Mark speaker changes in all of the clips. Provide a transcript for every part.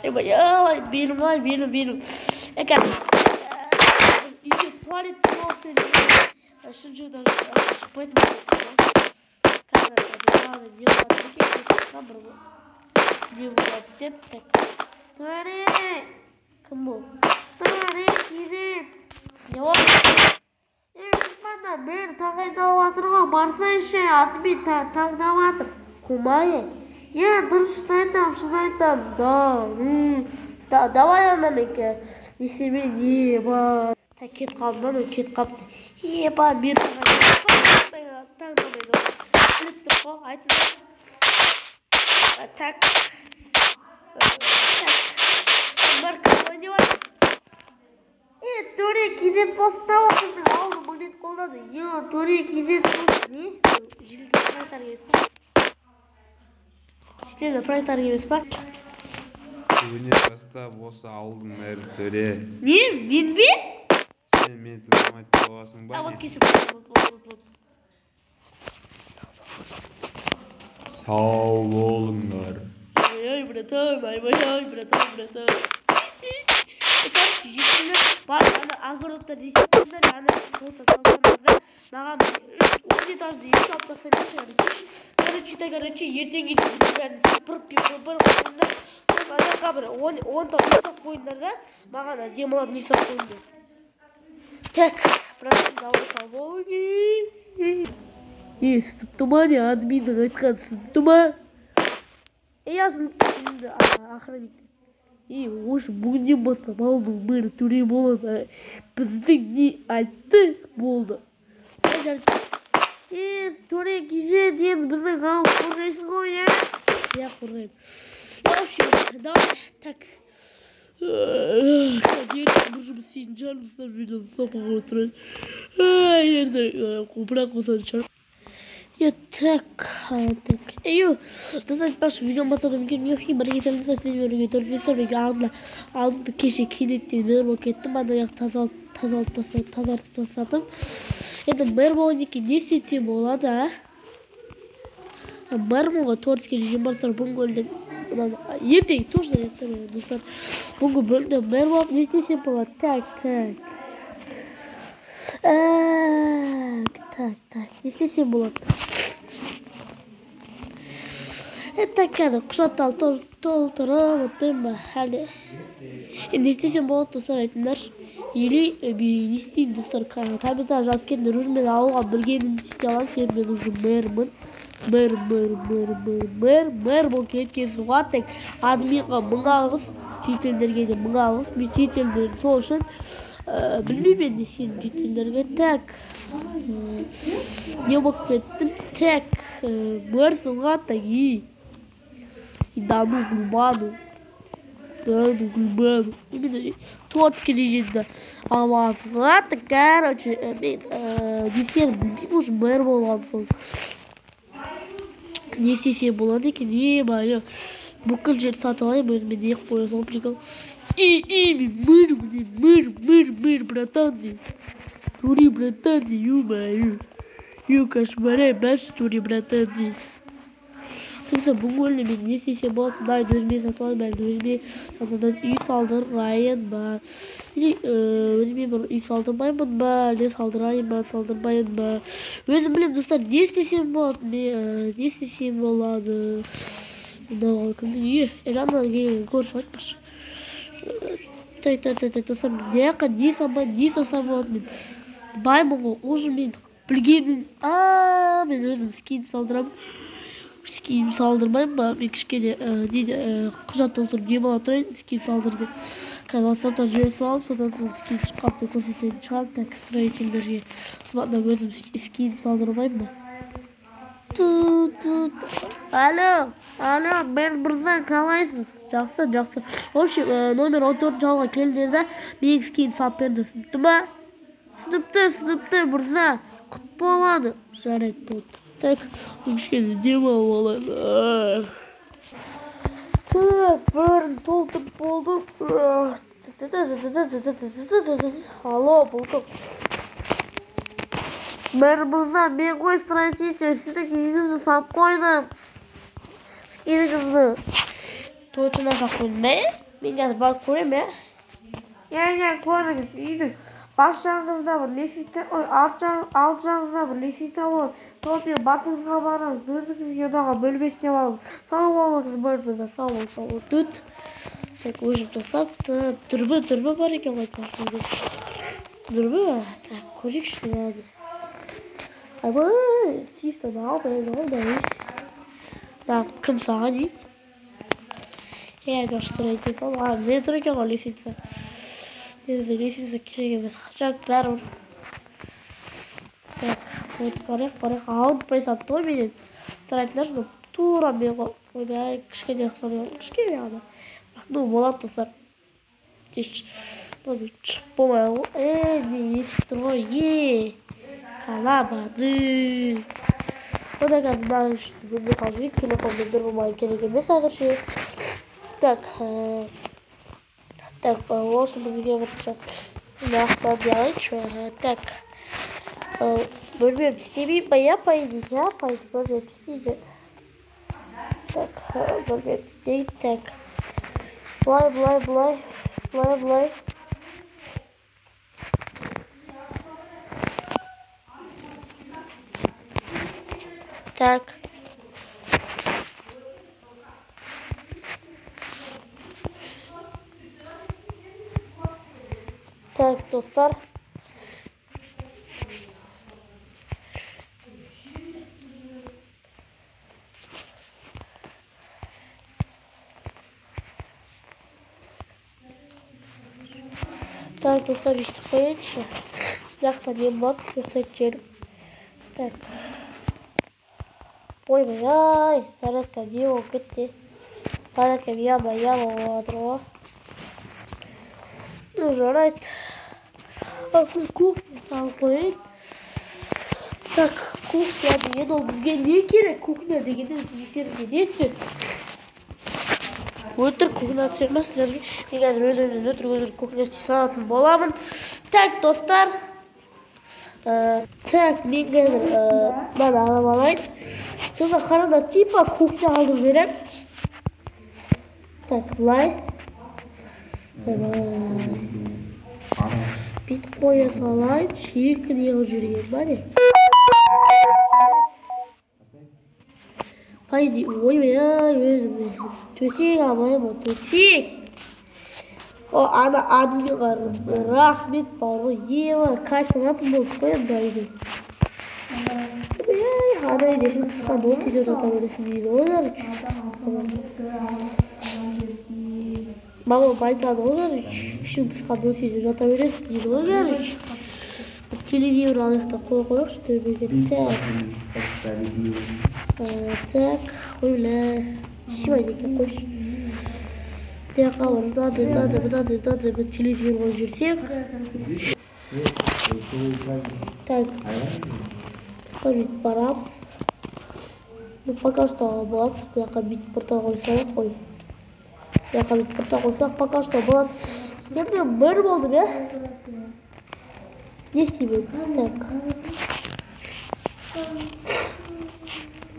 Speaker 1: Ой, benim. Ekan. Uyga tualetga olsang, shunchadan chiqmaydi. Ne bo'ladi deb tak. To're. Kim bu? To're gidib. Yo'q. Mana men taqaydavatırman. Barsa ishga admin taqdavatır. Qumay. Ya duruşta aytam. Давай anameke. Ismi Yeba. Ket qalman, ket qapti. Yeba men taqdamaydi. Bilibdi qo, aytma. Tak. Marka ne var? To're kizet posta o'qidi. Oldi, bunet qo'lladi. Yo, to're kizet posta. Ne? Jildi qaytargan. Sizlar proyektarga emasmi?
Speaker 2: Bugun posta bo'lsa oldim bari to're.
Speaker 1: Ne? Menmi?
Speaker 2: Sen meni tilmoq bo'lasing bor.
Speaker 1: Вот kesib.
Speaker 2: Sağ olunlar.
Speaker 1: Ay, bratан. Бар, огородда ресептімдер, маған 10 этажды екі аптасы короче, ертеңге бәрін сыпырып кеп бір қойында, аяққа бір 10 та ұсақ қойындарда, маған демалар не ұсақ қойындар. Так, братан, давай сау болу керек. Сыныпты ма не, админнің айтқан сыныпты ма? Я сыныпты охранник. Осы бүгіннен бастап ауылдың мэрі төре болады. Біздің не айтты болды. Төре кезет енді біздің ауыл қорғайсың ғой, я? Я қорғайым. В общем, давай, так. Ертең бір жұмыс істейтін жармыстар видеоны соқпаға отырайын. Енді бірақ қосатын шығар. Так. Достать ваш видео масадан келмей бір кетеміз өтінерге дұржесірбеге алдымды кеше кенеттен мэр болып кеттім. Аяқ тазартып тастадым. Енді мэр болғаннан не істесем болады, а? Мэр болға творческий режим барсар бүгінгі өлден. Ертең, точно ертең, достар. Бүгінгі бөлімде мэр болып не істесем болады? Так. Не істесем болады? Так, құжаттал толтырып өтпеймін әлі. Не істесем болады, достар, айтыңдар. Или не істейін, достар, комментар жазып кетіңдер. Уже мен ауылға білгенімді істей аламын. Сен мен уже мэрмін. Мэр бұл кеткенсіз ғой. Тек админға 1000 алғыс, шетелдерге де 1000 алғыс. Мен шетелдерді сол үшін білмеймін не істеймін шетелдерге. Так, не болып кеттім. Так, мэр соңға таги. Да ну глубану. Именно творческий режимде алмазға. Так, короче, мен десер білмеймін, уже мэр болған соң. Не істесем болады екен, е-мое. Бүкіл жерді сатып алайын, өзіме не қоясың, прикол. Мэр, братан, Тури, братан, ё-мое. Ё, кошмарай, бәш, Тури, братан. Тіпті бүгін мен не істесем болады, дайын өзіме сатып алайын, бәлді өзіме сатадан үй салдырайын ба. Өзіме бір үй салдырмаймын ба, не салдырайын ба, салдырмайын ба. Өзім білем, достар, не істесем болады, не істесем болады. Мынау кімдің үйі, жанынан келген көрші айтпашы. Так, достар, не салсам болады мен. Баймын ғой, уже мен білгенім, мен өзім скин салдырам. Скин салдырмайым ба, мен кішкене құжат толтырып демала тұрайын, скин салдыр деп. WhatsApp-та жүйе салам, содан соң скин шыққапты көрсететін шығарым, так, строительдерге. Смотрам, өзім скин салдырмайым ба. Алло, мен бірзан қалайсыз? Жақсы. В общем, номер 14 жауға келдерді, мен скин салып берді, сыныпты ма? Сыныпты, бірзан, құт болады. Жарайды болды. Так, кішкене демалып алайын. Так, бәрін толтырып болдым. Алло, болдым. Мэр мырза, мен ғой строитель, сіздің үйіңізді салып қойдым. Скиніңізді. Точно қақ қойдым, Мен қазір барып көремін, көріңіз, үйдің бас жағыңызда бір лестница, алты жағыңызда бір лестница болады. Сол мен батыңызға барамыз, өзіңізге ұнаған бөлмесіне алыңыз. Сау болыңыз, бөлмеде, сау болыңыз. Түт. Так, өшіріп тастап, дүрбі бар екен ғой машинада. Дүрбі? Так, көрейікші мынаны. Айбай, сифтан алдай. Так, кім саған дейм? Наш сұрайтын сол, не тұр екен ғой лестница. Негізі лестница керек емес, қашан бәрібір. Так, барайық. Ұмытпайсам той менен сұрайтындар что тура мен ғой. Ойбай, кішкене ұқсамай, кішкене ғана. Ну, болады достар. Шығып болмай ғой. Не есік тұр ғой, қаламады. Одан қазір мынаған үшін бөлме қалып жүрейік, телефонмен бір болмай керек емес әзірше. Так, осы бізге бірінші нақтылап алайыншы. Так, бөлмем істемеймін ба, по идее, бөлмем істейді. Так, бөлмем істейді, так. Былай. Так. Так, достар. Так, достар, işte koyunca. Yaktan yemek, yaktan içerim. Так. Ой, зарядка не окыты. Зарядка яма одрова. Ну, жарать. Altın kухня салып қояйын. Так, кухня деген ол бізге не керек? Кухня дегенде естеріңде неші? Өтірік кухня түсірмес сіздерге. Мен қазір өз-өзімнен өтірік кухня салатын боламын. Так, достар. Так, мен қазір мынаны алып алайын. Тұза қарада типа кухня алдым берем. Так, былай. Бит қоя салайын, шикі неғып жүрген ба не? Пайди, ойбай, өзім төсек алмайым, төсек. Ана админға рахмет бар ғой, ева, кайсан атын болып қоям дайды. Ана едесін қысқан осы үйде жата бересін дейді олар үш. Мама айтады олар үшін қысқан осы үйде жата бересін дейді олар үш. Телевизор алаяқта қойықшы көрмеген. Так, ойбай, шимайды екен қойшы. Мынады бір телевизор қойып жүрсек. Так, бүйтіп барамыз. Ну, пока что болады. Бұяққа бүйтіп біртал қойсақ қой. Бұяққа бүйтіп біртал қойсақ, пока что болады. Енді бір болдым, не істеймін? Так.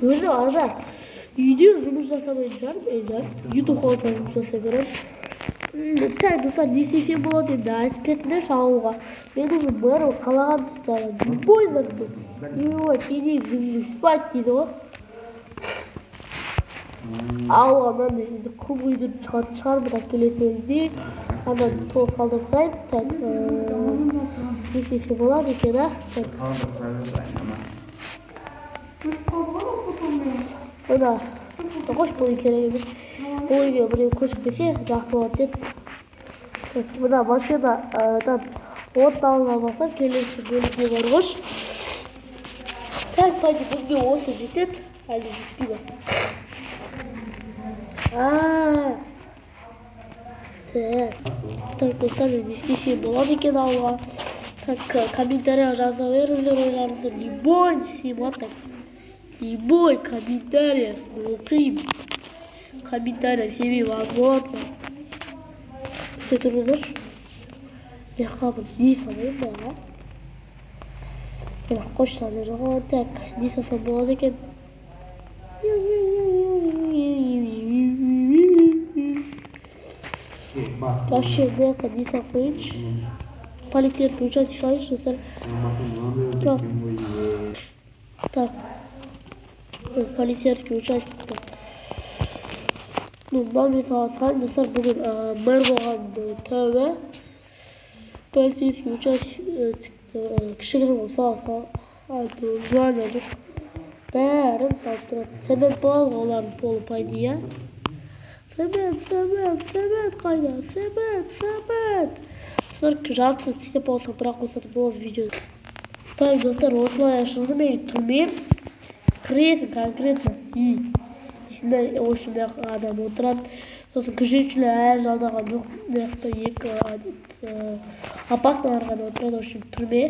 Speaker 1: Өзі ана үйде жұмыс жасамайын жарым. YouTube қаласа жұмыс жасай берем. Так, достар, не істесем болады енді айтып кетіңдер шағуға. Мен уже бәрі қалаған тұстары. Любой нәрсе. Сенен зіңгі спать дейді ғой. Ал анан енді құм үйді шығармырақ келесінде. Анан толық қалдырып тастайын. Так, не істесе болады екен, Так. Мына, қош болу керек емес. Бұл үйге біреу көшіп келсе, жақсы болады деді. Мына машинадан от алып алсам, келесі бөлімге барғыш. Так, пайды бүгінге осы жетеді. Әлі жетпей бар. Так, достар, не істесем болады екен алға. Так, комментария жаза беріңіздер ойларыңызды. Любой десем атак. Любой комментарий оқимын. Комментарий себебі аз болады. Тұрыңдар. Яққа бір не салайын ба? Бірақ қош салайын жоға. Так, не салсам болады екен? Вообще, мелко не saklayınç. Полицейский участок шайыш, достар. Так. Полицейский участокта. Ну, мынау мысалы сайын, достар, бүгін мэр болған тәуба. Полицейский участокта кішігірім мысалы здание жоқ. Бәрін салып тұрады. Цемент болады ғой олардың полы, по идее. Цемент қайда? Цемент. Достар, жартысы тістеп болса, бірақ қосады болады видео. Так, достар, осылай шынымен түрме. Кіресің конкретно. И ішінде осындай адам отырады. Сосын күзетшілер әр жалдаған мықты екі опаснылар ғана отырады. В общем, түрме.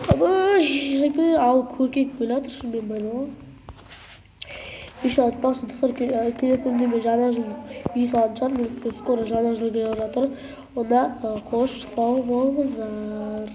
Speaker 1: Абай, ал көркек бойлатыр шынымен байлығы. Еще айтпақшы, достар, келесімде мен жаңа жыл үй салатын шығармын. Скоро жаңа жыл келіп жатыр. Онда қош сау болыңыздар.